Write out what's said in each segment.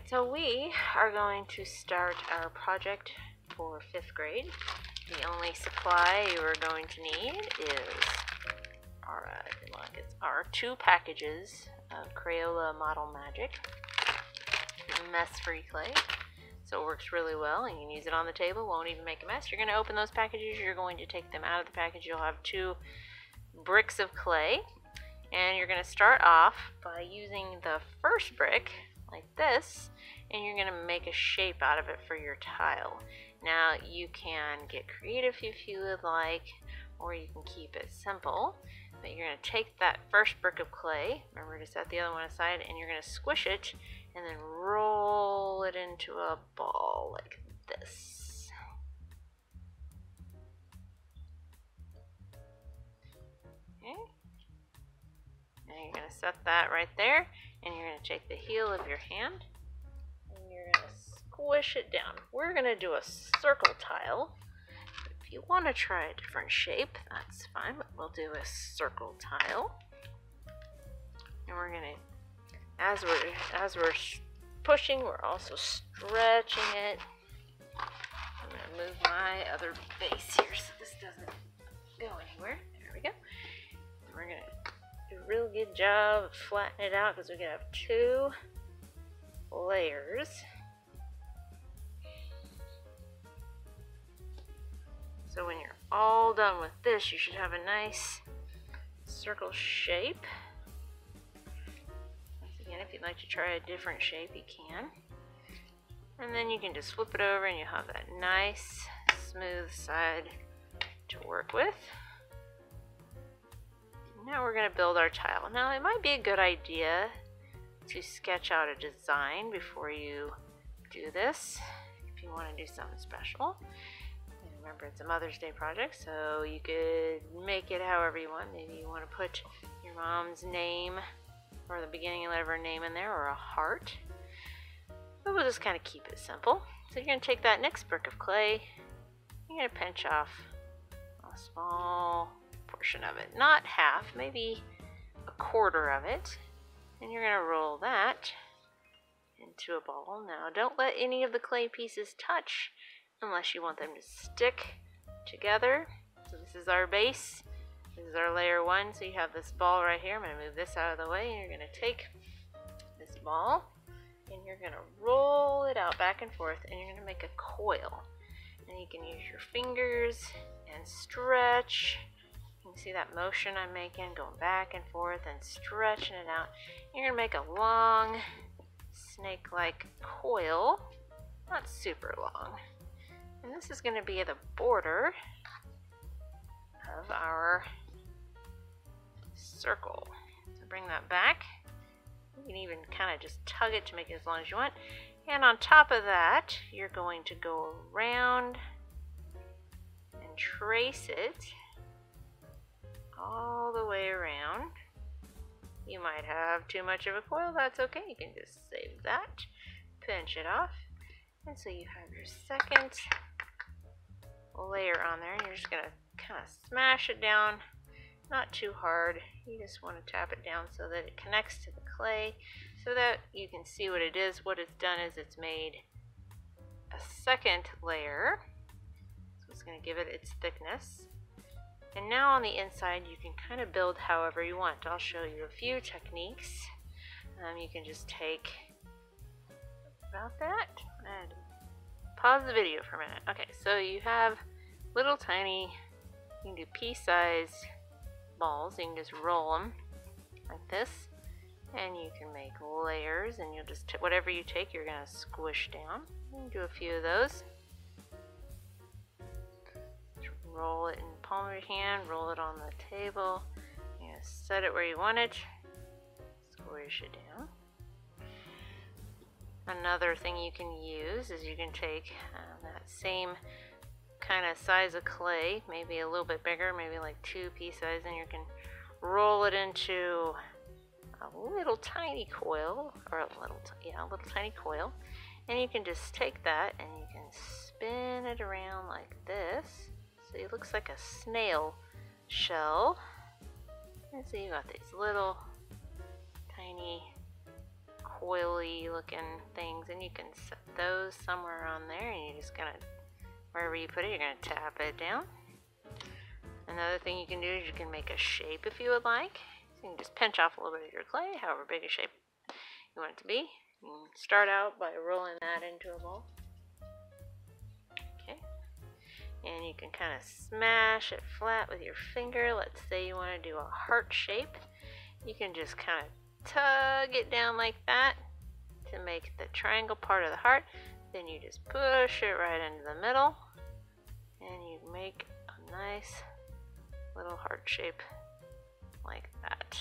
So we are going to start our project for 5th grade. The only supply you are going to need is our 2 packages of Crayola Model Magic mess-free clay. So it works really well, and you can use it on the table, won't even make a mess. You're going to open those packages, you're going to take them out of the package. You'll have 2 bricks of clay, and you're going to start off by using the first brick like this, and you're going to make a shape out of it for your tile. Now you can get creative if you would like, or you can keep it simple, but you're going to take that first brick of clay, remember to set the other one aside, and you're going to squish it and then roll it into a ball like this. Okay. Now you're going to set that right there, and you're going to take the heel of your hand and you're going to squish it down. We're going to do a circle tile. If you want to try a different shape, that's fine, but we'll do a circle tile. And we're going to, as we're pushing, we're also stretching it. I'm going to move my other base here so this doesn't go anywhere. There we go. And we're going to do a real good job of flattening it out because we're going to have 2 layers. So when you're all done with this, you should have a nice circle shape. Once again, if you'd like to try a different shape, you can. And then you can just flip it over and you'll have that nice smooth side to work with. Now we're going to build our tile. Now it might be a good idea to sketch out a design before you do this, if you want to do something special. And remember, it's a Mother's Day project, so you could make it however you want. Maybe you want to put your mom's name or the beginning of her name in there, or a heart. But we'll just kind of keep it simple. So you're going to take that next brick of clay, you're going to pinch off a small portion of it, not half, maybe a quarter of it, and you're going to roll that into a ball. Now don't let any of the clay pieces touch unless you want them to stick together. So this is our base, this is our layer 1, so you have this ball right here. I'm going to move this out of the way, and you're going to take this ball and you're going to roll it out back and forth, and you're going to make a coil. And you can use your fingers and stretch. You can see that motion I'm making, going back and forth and stretching it out. You're going to make a long snake-like coil, not super long. And this is going to be the border of our circle. So bring that back. You can even kind of just tug it to make it as long as you want. And on top of that, you're going to go around and trace it all the way around. You might have too much of a coil, that's okay. You can just save that, pinch it off, and so you have your second layer on there, and you're just going to kind of smash it down, not too hard. You just want to tap it down so that it connects to the clay so that you can see what it is. What it's done is it's made a second layer, so it's going to give it its thickness. And now on the inside you can kind of build however you want. I'll show you a few techniques. You can just take about that and pause the video for a minute. Okay, so you have little tiny, you can do pea-sized balls. You can just roll them like this, and you can make layers, and you'll just, whatever you take, you're going to squish down. You can do a few of those. Roll it in the palm of your hand, roll it on the table. You're going to set it where you want it, squish it down. Another thing you can use is you can take that same kind of size of clay, maybe a little bit bigger, maybe like 2 pea size, and you can roll it into a little tiny coil, or a little tiny coil, and you can just take that and you can spin it around like this. So it looks like a snail shell. And so you got these little tiny coily looking things, and you can set those somewhere on there, and you're just gonna, wherever you put it, you're gonna tap it down. Another thing you can do is you can make a shape if you would like. So you can just pinch off a little bit of your clay, however big a shape you want it to be. You can start out by rolling that into a ball. Okay. And you can kind of smash it flat with your finger. Let's say you want to do a heart shape. You can just kind of tug it down like that to make the triangle part of the heart. Then you just push it right into the middle, and you make a nice little heart shape like that.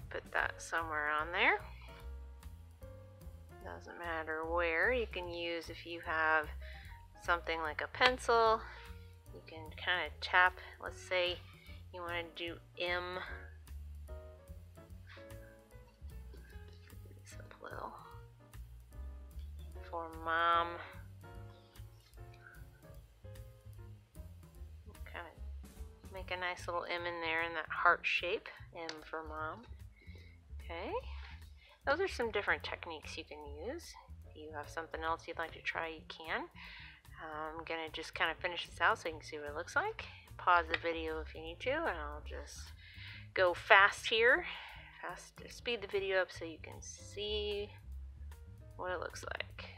Put that somewhere on there. Doesn't matter where. You can use, if you have something like a pencil, you can kind of tap. Let's say you want to do M. This up a little. For mom. Kind of make a nice little M in there in that heart shape. M for mom. Okay. Those are some different techniques you can use. If you have something else you'd like to try, you can. I'm going to just kind of finish this out so you can see what it looks like. Pause the video if you need to, and I'll just go fast here. Speed the video up so you can see what it looks like.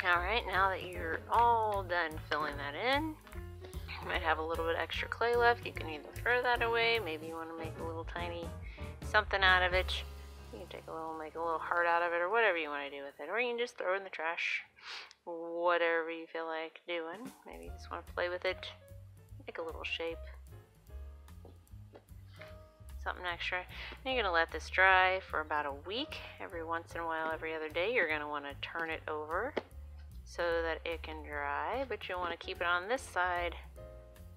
Alright, now that you're all done filling that in, you might have a little bit extra clay left. You can either throw that away, maybe you want to make a little tiny something out of it. You can make a little heart out of it, or whatever you want to do with it. Or you can just throw it in the trash. Whatever you feel like doing. Maybe you just want to play with it. Make a little shape. Something extra. And you're going to let this dry for about a week. Every once in a while, every other day, you're going to want to turn it over so that it can dry, but you'll want to keep it on this side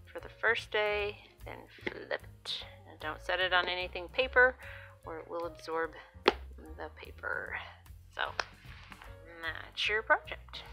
for the first day, then flip it. And don't set it on anything paper or it will absorb the paper. So that's your project.